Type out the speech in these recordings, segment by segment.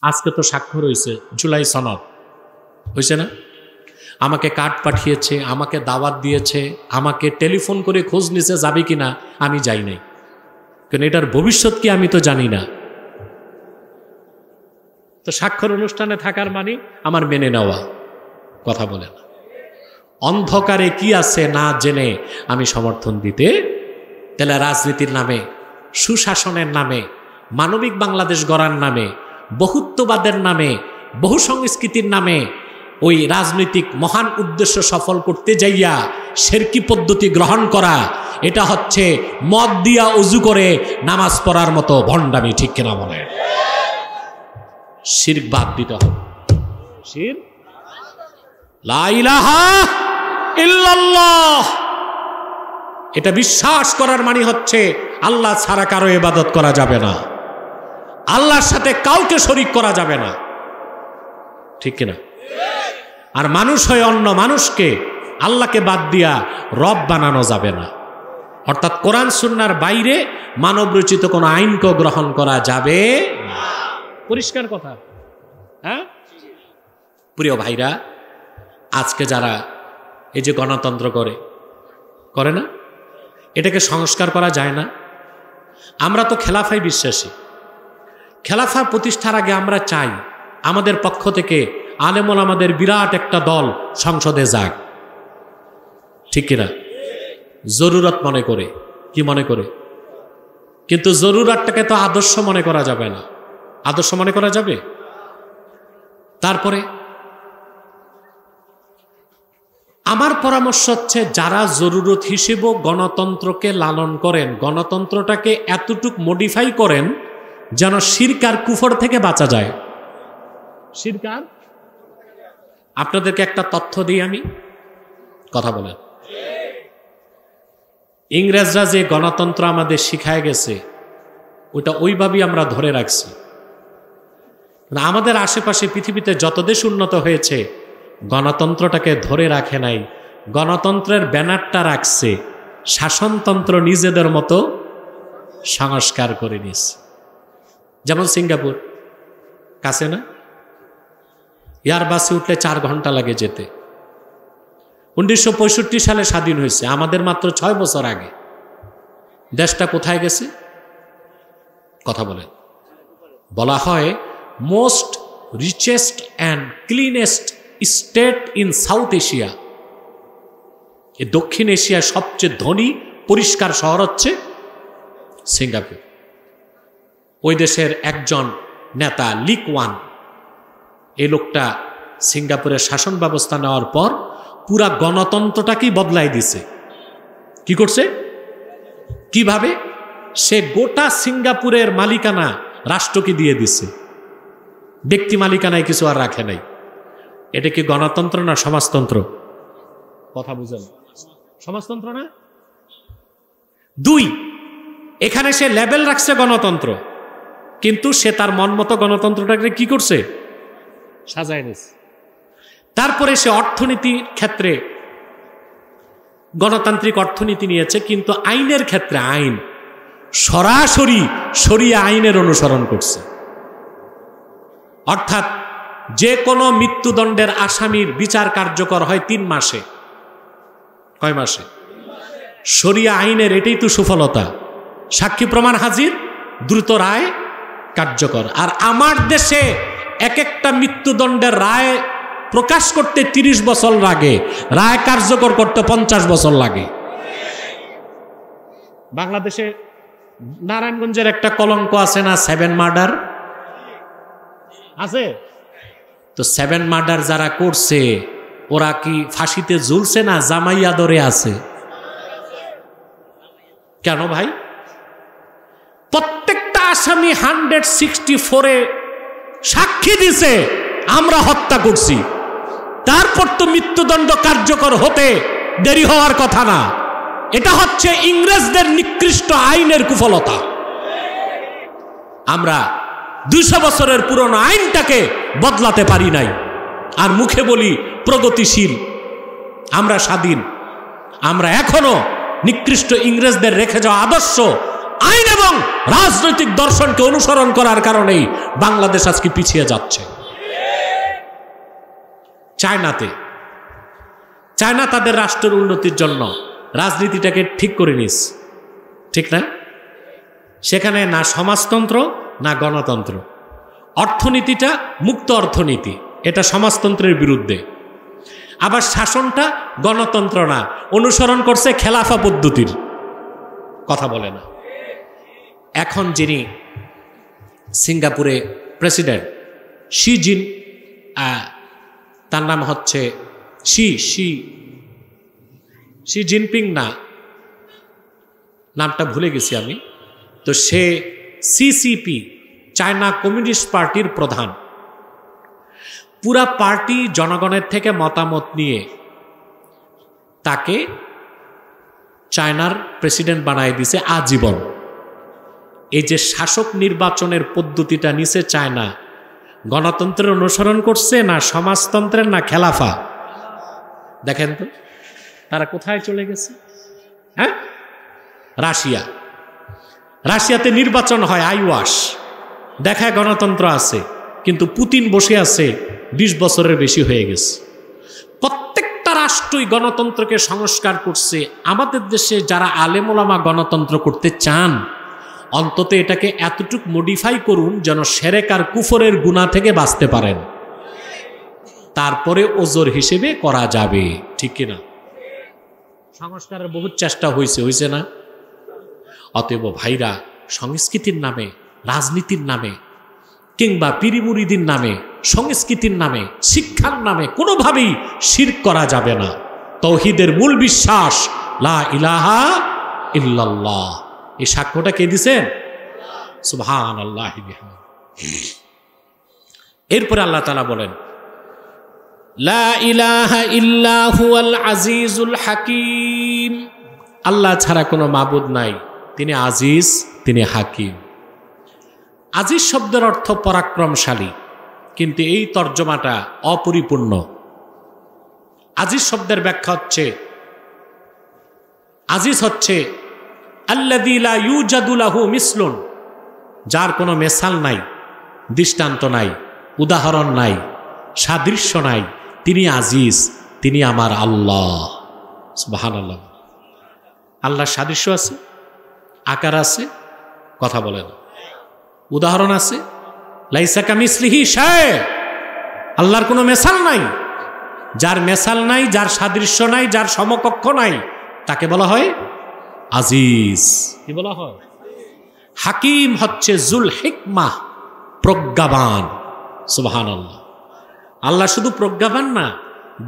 আজকে তো স্বাক্ষর হয়েছে জুলাই সনদ, হয়েছে না? আমাকে কার্ড পাঠিয়েছে, আমাকে দাওয়াত দিয়েছে, আমাকে টেলিফোন করে খোঁজ নিছে যাবে কিনা, আমি যাই নাই, কারণ এটার ভবিষ্যৎ কি আমি তো জানি না। তো স্বাক্ষর অনুষ্ঠানে থাকার মানে আমার মেনে নেওয়া, কথা বলে না। অন্ধকারে কি আছে না জেনে আমি সমর্থন দিতে, তাহলে রাজনীতির নামে, সুশাসনের নামে, মানবিক বাংলাদেশ গড়ার নামে, বহুত্ববাদের নামে, বহু সংস্কৃতির নামে ওই রাজনৈতিক মহান উদ্দেশ্য সফল করতে যাইয়া শিরকি পদ্ধতি গ্রহণ করা, এটা হচ্ছে মদ দিয়া উজু করে নামাজ পড়ার মতো ভণ্ডামি, ঠিক কিনা বলেন? শিরক বাদ দিতে হবে। শিরক, লা ইলাহা ইল্লাল্লাহ, এটা বিশ্বাস করার মানে হচ্ছে আল্লাহ ছাড়া কারো ইবাদত করা যাবে না, আল্লাহর সাথে কাউকে শরীক করা যাবে না, ঠিক কিনা? আর মানুষ হয়ে অন্য মানুষকে আল্লাহকে বাদ দিয়া রব বানানো যাবে না। অর্থাৎ কোরআন সুন্নাহর বাইরে মানব রচিত কোনো আইনকে গ্রহণ করা যাবে না। পরিষ্কার কথা। হ্যাঁ প্রিয় ভাইরা, আজকে যারা এই যে গণতন্ত্র করে না, এটাকে সংস্কার করা যায় না? আমরা তো খেলাফায় বিশ্বাসী। খেলাফা প্রতিষ্ঠার আগে আমরা চাই আমাদের পক্ষ থেকে আলেমুল আমাদের বিরাট একটা দল সংসদে যাক, ঠিক কিনা? জরুরত মনে করে, কি মনে করে? কিন্তু জরুরতটাকে তো আদর্শ মনে করা যাবে না। আদর্শ মনে করা যাবে? তারপরে আমার পরামর্শ হচ্ছে, যারা জরুরত হিসেবে গণতন্ত্রকে লালন করেন, গণতন্ত্রটাকে এতটুক মডিফাই করেন যেন শিরক আর কুফর থেকে বাঁচা যায়। শিরক আর, আপনাদেরকে একটা তথ্য দিই আমি, কথা বলেন। ইংরেজরা যে গণতন্ত্র আমাদের শিখায় গেছে, ওটা ওইভাবেই আমরা ধরে রাখছি। আমাদের আশেপাশে পৃথিবীতে যত দেশ উন্নত হয়েছে, গণতন্ত্রটাকে ধরে রাখে নাই, গণতন্ত্রের ব্যানারটা রাখছে, শাসনতন্ত্র নিজেদের মতো সংস্কার করে নিয়েছে। যেমন সিঙ্গাপুর, কাছে না? এয়ারবাসে উঠলে 4 ঘন্টা লাগে যেতে। 1965 সালে স্বাধীন হয়েছে, আমাদের মাত্র 6 বছর আগে। দেশটা কোথায় গেছে? কথা বলেন। বলা হয় most richest and cleanest state in south Asia. এই দক্ষিণ এশিয়ার সবচেয়ে ধনী পরিষ্কার শহর হচ্ছে সিঙ্গাপুর। ওই দেশের একজন নেতা লি কুয়ান, এই লোকটা সিঙ্গাপুরের শাসন ব্যবস্থা নেওয়ার পর পুরা গণতন্ত্রটাকেই বদলাই দিছে। কি করছে? কিভাবে? সে গোটা সিঙ্গাপুরের মালিকানা রাষ্ট্রকে দিয়ে দিছে, ব্যক্তি মালিকানায় কিছু আর রাখে নাই। এটা কি গণতন্ত্র না সমাজতন্ত্র? কথা বুঝেন? সমাজতন্ত্র না? 2, এখানে সে লেবেল রাখছে গণতন্ত্র, কিন্তু সে তার মন মতো গণতন্ত্রটাকে কি করছে? সাজায় নিছে। তারপরে সে অর্থনীতির ক্ষেত্রে গণতান্ত্রিক অর্থনীতি নিয়েছে, কিন্তু আইনের ক্ষেত্রে আইন সরাসরি শরিয়া আইনের অনুসরণ করছে। অর্থাৎ যে কোনো মৃত্যুদণ্ডের আসামির বিচার কার্যকর হয় 3 মাসে। কয় মাসে? শরিয়া আইনের এটাই তো সফলতা। সাক্ষী প্রমাণ হাজির, দ্রুত রায় কার্যকর। আর আমার দেশে এক একটা মৃত্যুদণ্ডের রায় প্রকাশ করতে 30 বছর লাগে, রায় কার্যকর করতে 50 বছর লাগে। বাংলাদেশে নারায়ণগঞ্জের একটা কলঙ্ক আছে না, 7 মার্ডার আছে তো। 7 মার্ডার যারা করছে ওরা কি ফাঁসিতে ঝুলছে না জামাইয়া দরে আছে? কেন ভাই? প্রত্যেকটা আসামি 164-এ সাক্ষী দিছে আমরা হত্যা করছি, তারপর তো মৃত্যুদণ্ড কার্যকর হতে দেরি হওয়ার কথা না। এটা হচ্ছে ইংরেজদের নিকৃষ্ট আইনের কুফলতা। আমরা 200 বছরের পুরনো আইনটাকে বদলাতে পারি নাই, আর মুখে বলি প্রগতিশীল, আমরা স্বাধীন। আমরা এখনো নিকৃষ্ট ইংরেজদের রেখে যাওয়া আদর্শ আইন এবং রাজনৈতিক দর্শনকে অনুসরণ করার কারণেই বাংলাদেশ আজকে পিছিয়ে যাচ্ছে। চায়না তাদের রাষ্ট্রের উন্নতির জন্য রাজনীতিটাকে ঠিক করে নিস, ঠিক না? সেখানে না সমাজতন্ত্র না গণতন্ত্র, অর্থনীতিটা মুক্ত অর্থনীতি, এটা সমাজতন্ত্রের বিরুদ্ধে। আবার শাসনটা গণতন্ত্র না, অনুসরণ করছে খেলাফা পদ্ধতির, কথা বলে না। এখন যিনি সিঙ্গাপুরে প্রেসিডেন্ট তার নাম হচ্ছে শি জিনপিং, না নামটা ভুলে গেছি আমি। তো সে সিসিপি, চায়না কমিউনিস্ট পার্টির প্রধান। পুরা পার্টি জনগণের থেকে মতামত নিয়ে তাকে চায়নার প্রেসিডেন্ট বানায় দিছে আজীবন। এই যে শাসক নির্বাচনের পদ্ধতিটা নিছে চায়না, গণতন্ত্রের অনুসরণ করছে না সমাজতন্ত্রের না খেলাফা? দেখেন তো তারা কোথায় চলে গেছে। হ্যাঁ, রাশিয়াতে নির্বাচন হয় আইওয়াস, দেখায় গণতন্ত্র আছে, কিন্তু পুতিন বসে আছে 20 বছরের বেশি হয়ে গেছে। প্রত্যেকটা রাষ্ট্রই গণতন্ত্রকে সংস্কার করছে। আমাদের দেশে যারা আলেম ওলামা গণতন্ত্র করতে চান, অন্তত এটাকে এতটুকু মডিফাই করুন যেন শিরক আর কুফরের গুনাহ থেকে বাঁচতে পারেন, তারপরে ওজোর হিসেবে করা যাবে, ঠিক কিনা? সংস্কারের বহুত চেষ্টা হয়েছে না? অতএব ভাইরা, সংস্কৃতির নামে, রাজনীতির নামে, কিংবা পীরমুরিদির নামে, সংস্কৃতির নামে, শিক্ষার নামে কোনোভাবেই শিরক করা যাবে না। তাওহীদের মূল বিশ্বাস লা ইলাহা ইল্লাল্লাহ। এই সাক্ষ্যটা কে দিছেন? সুবহানাল্লাহ বিহামদিহি। এরপরে আল্লাহ তাআলা বলেন, লা ইলাহা ইল্লা হুয়াল আজিজুল হাকিম। আল্লাহ ছাড়া কোনো মাবুদ নাই, তিনি আজিজ, তিনি হাকিম। আজিজ শব্দের অর্থ পরাক্রমশালী, কিন্তু এই তর্জমাটা অপরিপূর্ণ। আজিজ শব্দের ব্যাখ্যা হচ্ছে, আজিজ হচ্ছে আল্লাযী লা ইউজাদু লাহু মিসলুন, যার কোনো মেসাল নাই, দৃষ্টান্ত নাই, উদাহরণ নাই, সাদৃশ্য নাই, তিনি আজিজ, তিনি আমার আল্লাহ। সুবহানাল্লাহ। আল্লাহর সাদৃশ্য আছে, আকার আছে, কথা বলে না, উদাহরণ আছে, লাইসা কামিসলিহি শাই, আল্লাহর কোনো মেসাল নাই। যার মেসাল নাই, যার সাদৃশ্য নাই, যার সমকক্ষ নাই, তাকে বলা হয় আজিজ। কি বলা হয়? হাকিম হচ্ছে জুল হিকমাহ, প্রজ্ঞাবান। সুবহানাল্লাহ। আল্লাহ শুধু প্রজ্ঞাবান না,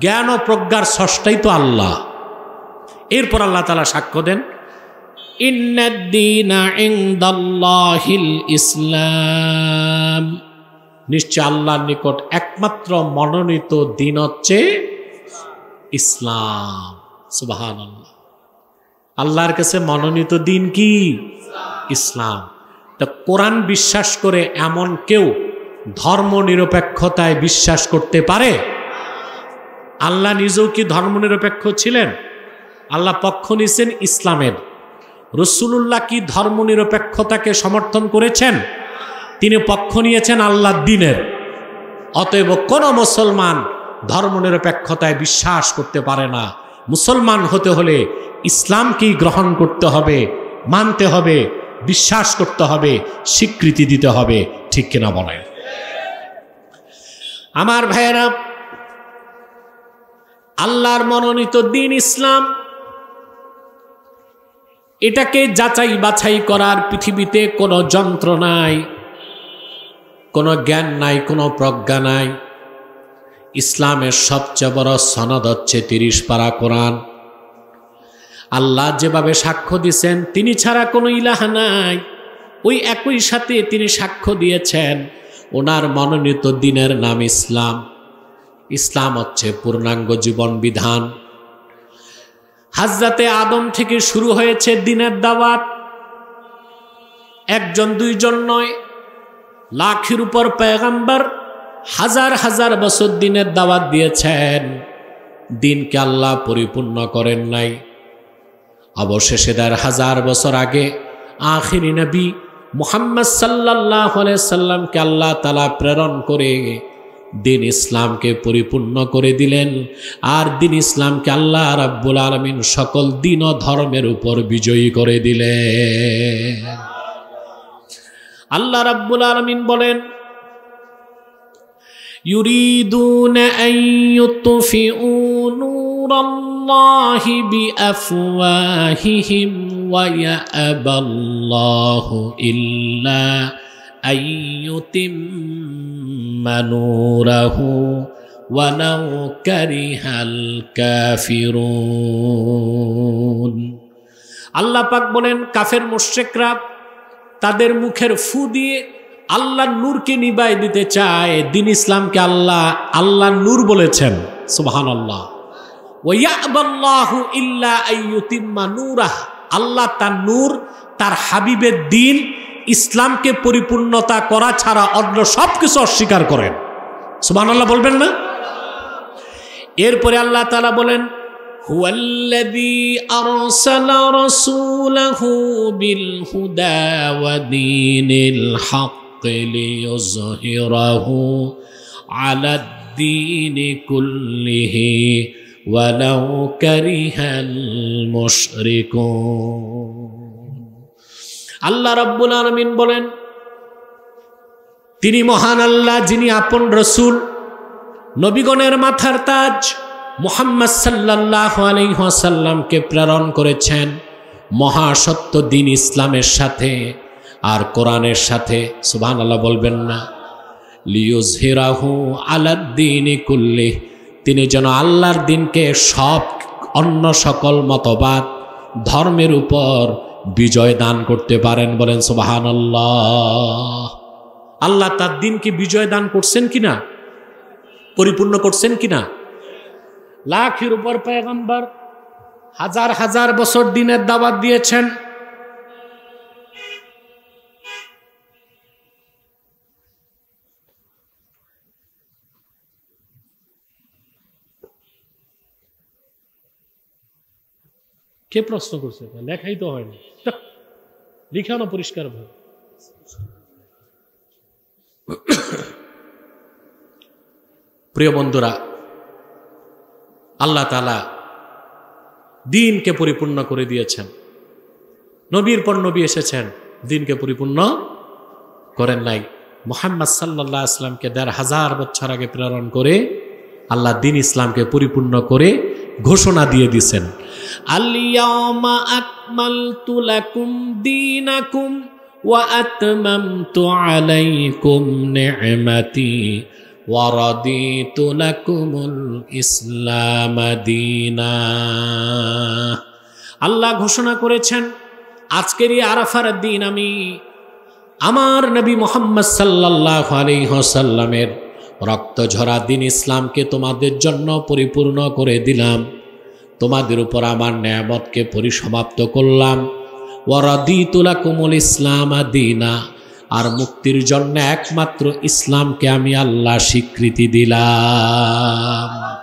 জ্ঞান ও প্রজ্ঞার স্রষ্টাই তো আল্লাহ। এরপর আল্লাহ তাআলা সাক্ষ্য দেন, ইন্নাদ-দীনা ইনদাল্লাহিল ইসলাম, নিশ্চয় আল্লাহর নিকট একমাত্র মনোনীত দিন হচ্ছে ইসলাম। সুবহানাল্লাহ। আল্লাহর কাছে মনোনীত দিন কি? ইসলাম। তা কোরআন বিশ্বাস করে এমন কেউ ধর্ম নিরপেক্ষতায় বিশ্বাস করতে পারে? আল্লাহ নিজেও কি ধর্ম নিরপেক্ষ ছিলেন? আল্লাহ পক্ষ নিয়েছেন ইসলামের। রাসূলুল্লাহ কি ধর্ম নিরপেক্ষতাকে সমর্থন করেছেন? তিনি পক্ষ নিয়েছেন আল্লাহর দ্বীনের। অতএব কোন মুসলমান ধর্ম নিরপেক্ষতায় বিশ্বাস করতে পারে না। মুসলমান হতে হলে ইসলামকেই গ্রহণ করতে হবে, মানতে হবে, বিশ্বাস করতে হবে, স্বীকৃতি দিতে হবে, ঠিক কিনা বলেন? আমার ভাইয়েরা, আল্লাহর মনোনীত দ্বীন ইসলাম, এটাকে যাচাই বাছাই করার পৃথিবীতে কোনো যন্ত্র নাই, কোনো জ্ঞান নাই, কোনো প্রজ্ঞা নাই। ইসলামের সবচেয়ে বড় সনদ হচ্ছে 30 পারা কোরআন। আল্লাহ যেভাবে সাক্ষ্য দিয়েছেন তিনি ছাড়া কোনো ইলাহ নাই, ওই একই সাথে তিনি সাক্ষ্য দিয়েছেন ওনার মনোনীত দ্বীনের নাম ইসলাম। ইসলাম হচ্ছে পূর্ণাঙ্গ জীবন বিধান। হযরতে আদম থেকে শুরু হয়েছে দ্বীনের দাওয়াত। একজন দুইজন নয়, লাখের উপর পয়গম্বর হাজার হাজার বছর দ্বীনের দাওয়াত দিয়েছেন। দ্বীনকে আল্লাহ পরিপূর্ণ করেন নাই। অবশেষে 1000 বছর আগে আখিরি নবী মুহাম্মদ সাল্লাল্লাহু আলাইহি সাল্লামকে আল্লাহ তাআলা প্রেরণ করে দিন ইসলামকে পরিপূর্ণ করে দিলেন। আর দিন ইসলামকে আল্লাহ রাব্বুল আলামিন সকল দিন ও ধর্মের উপর বিজয়ী করে দিলেন। আল্লাহ রাব্বুল আলামিন বলেন, ইউরিদুনা আন ইউতফিউ নূরাল্লাহি বিআফওয়াহিহিম ওয়া ইয়াবাল্লাহু ইল্লা আন ইউতিম্মা নূরাহু ওয়ালাউ কারিহাল কাফিরুন। আল্লাহ পাক বলেন, কাফের মুশরিকরা তাদের মুখের ফু দিয়ে আল্লাহর নূরকে নিভাই দিতে চায়। দিন ইসলামকে আল্লাহ নূর বলেছেন, সুবহানাল্লাহ। ওয়া ইয়াবাল্লাহু ইল্লা আইয়ুতিম্মা নূরাহ, আল্লাহ তার নূর, তার হাবিবের দিন ইসলামকে পরিপূর্ণতা করা ছাড়া অন্য সব কিছু অস্বীকার করেন। সুবহানাল্লাহ বলবেন না? এরপরে আল্লাহ তাআলা বলেন, হুয়াল্লাযী আরসালা রাসূলাহু বিল হুদা ওয়া দীনিল হক লিইয়ুযহিরাহু আলাদ দীনি কুল্লিহি ওয়ালাউ কারিহাল মুশরিকুন। আল্লাহ রাব্বুল আলামিন বলেন, তিনি মহান আল্লাহ, যিনি আপন রসূল, নবীগণের মাথার তাজ মুহাম্মদ সাল্লাল্লাহু আলাইহি ওয়াসাল্লামকে প্রেরণ করেছেন মহাসত্য দিন ইসলামের সাথে আর কোরআনের সাথে। সুবহানাল্লাহ বলবেন না? লিইয়ুযহিরাহু আলাদ দীনি কুল্লিহি, তিনি যেন আল্লাহর দিনকে অন্য সকল মতবাদ ধর্মের উপর বিজয় দান করতে পারেন। বলেন সুবহানাল্লাহ। আল্লাহ তার দিনকে বিজয় দান করছেন কিনা, পরিপূর্ণ করছেন কিনা? লাখের উপর পয়গম্বর, হাজার হাজার বছর দিনের দাওয়াত দিয়েছেন। কে প্রশ্ন করছে? লেখাই তো হয়নি, লিখা না পরিষ্কার ভাবে। প্রিয় বন্ধুরা, আল্লাহ তাআলা দিনকে পরিপূর্ণ করে দিয়েছেন। নবীর পর নবী এসেছেন, দিনকে পরিপূর্ণ করেন নাই। মুহাম্মদ সাল্লাল্লাহু আলাইহি ওয়াসাল্লামকে ১৫০০ বছর আগে প্রেরণ করে আল্লাহ দিন ইসলামকে পরিপূর্ণ করে ঘোষণা দিয়ে দিয়েছেন, আল-ইয়াওমা আকমালতু লাকুম দীনাকুম ওয়া আতমামতু আলাইকুম নি'মাতি ওয়া রাদিতু লাকুমুল ইসলাম দীনা। আল্লাহ ঘোষণা করেছেন, আজকের এই আরাফার দিন আমি আমার নবী মুহাম্মদ সাল্লাল্লাহু আলাইহি ওয়াসাল্লামের রক্ত ঝরা দিন ইসলামকে তোমাদের জন্য পরিপূর্ণ করে দিলাম। তোমাদের উপর আমার নেয়ামতকে পরিসমাপ্ত করলাম। ওয়া রাদিতু লাকুমুল ইসলাম দীনা, আর মুক্তির জন্য একমাত্র ইসলামকে আমি আল্লাহ স্বীকৃতি দিলাম।